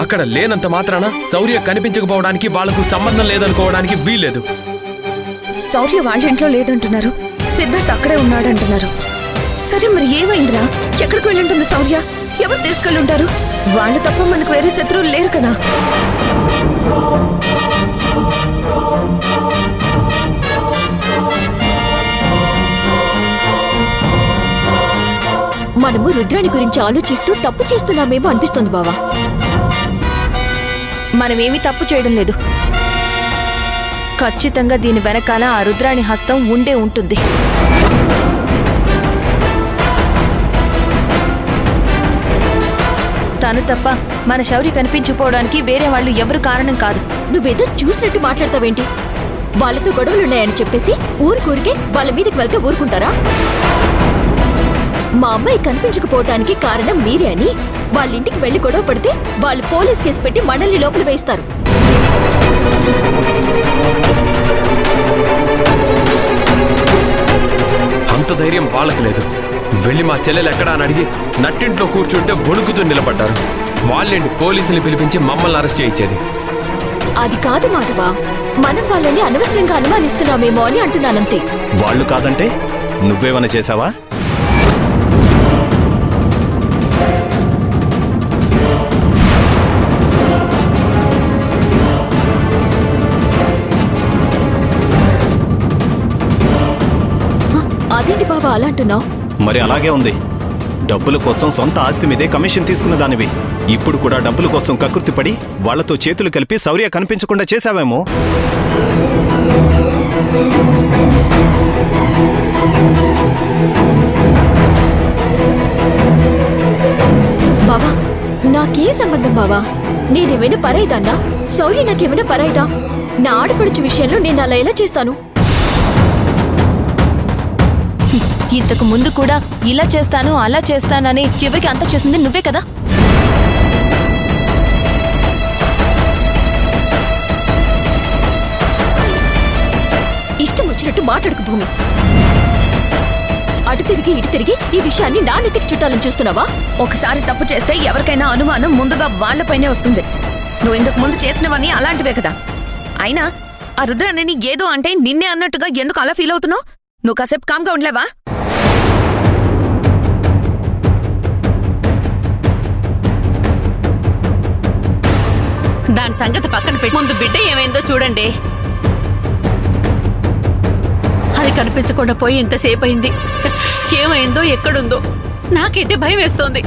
అక్కడ లేనంత మాత్రాన శౌర్య కనిపించకపోవడానికి వాళ్లకు సంబంధం లేదనుకోవడానికి వీల్లేదు. శౌర్య వాళ్ళ ఇంట్లో లేదంటున్నారు, సిద్ధార్థ్ అక్కడే ఉన్నాడంటున్నారు. సరే మరి ఏమైందిరా? ఎక్కడికి వెళ్ళుంటుంది శౌర్య? ఎవరు తీసుకెళ్ళుంటారు? వాళ్ళు తప్ప మనకు వేరే శత్రువులు లేరు కదా. మనము రుద్రాణి గురించి ఆలోచిస్తూ తప్పు చేస్తున్నామేమో అనిపిస్తుంది బావా. మనమేమీ తప్పు చేయడం లేదు. ఖచ్చితంగా దీని వెనకాల ఆ రుద్రాణి హస్తం ఉండే ఉంటుంది. తను తప్ప మన శౌర్య కనిపించిపోవడానికి వేరే వాళ్ళు ఎవరు కారణం కాదు. నువ్వేదో చూసినట్టు మాట్లాడతావేంటి? వాళ్ళతో గొడవలున్నాయని చెప్పేసి ఊరికే వాళ్ళ మీదకి వెళ్తే ఊరుకుంటారా? మా అమ్మాయి కనిపించకపోవటానికి కారణం మీరే అని వాళ్ళింటికి వెళ్లి గొడవ పడితే వాళ్ళు పోలీస్ కేసు పెట్టి మనల్ని లోపల వేస్తారు. అంత ధైర్యం వాళ్ళకి లేదు. వెళ్ళి మా చెల్లెలు ఎక్కడా అని అడిగి నట్టింట్లో కూర్చుంటే వణుకుతూ నిలబడ్డారు. వాళ్ళేంటి పోలీసులు పిలిపించి మమ్మల్ని అరెస్ట్ చేయించేది? అది కాదు మాధవా, మనం వాళ్ళని అనవసరంగా అనుమానిస్తున్నామేమో అని అంటున్నానంతే. వాళ్ళు కాదంటే నువ్వేమన్నా చేశావా? అదేంటి బాబా అలా అంటున్నావు? మరి అలాగే ఉంది. డబ్బుల కోసం సొంత ఆస్తి మీదే కమిషన్ తీసుకున్న దానివి. ఇప్పుడు కూడా డబ్బుల కోసం కకృతిపడి వాళ్లతో చేతులు కలిపి శౌర్య కనిపించకుండా చేశావేమో. బావా నాకే సంబంధం బావా? నేనేమైనా పరాయిదాన్నా? శౌర్య నాకేమైనా పరాయిదా? నా ఆడపడుచు విషయంలో నేను అలా ఎలా చేస్తాను? ఇంతకు ముందు కూడా ఇలా చేస్తాను అలా చేస్తానని చివరికి అంత చేసింది నువ్వే కదా. ఇష్టం వచ్చినట్టు మాట్లాడుకు భూమి. అటు తిరిగి ఇటు తిరిగి ఈ విషయాన్ని నా నెత్తికి చుట్టాలని చూస్తున్నావా? ఒకసారి తప్పు చేస్తే ఎవరికైనా అనుమానం ముందుగా వాళ్లపైనే వస్తుంది. నువ్వు ఇంతకు ముందు చేసినవన్నీ అలాంటివే కదా. అయినా ఆ రుద్రాణిని ఏదో అంటే నిన్నే అన్నట్టుగా ఎందుకు అలా ఫీల్ అవుతున్నావు? నువ్వు కాసేపు కామ్గా ఉండలేవా? దాని సంగతి పక్కన పెట్టి ముందు బిడ్డ ఏమైందో చూడండి. అది కనిపించకుండా పోయి ఇంతసేపు అయింది. ఏమైందో ఎక్కడుందో నాకైతే భయం వేస్తోంది.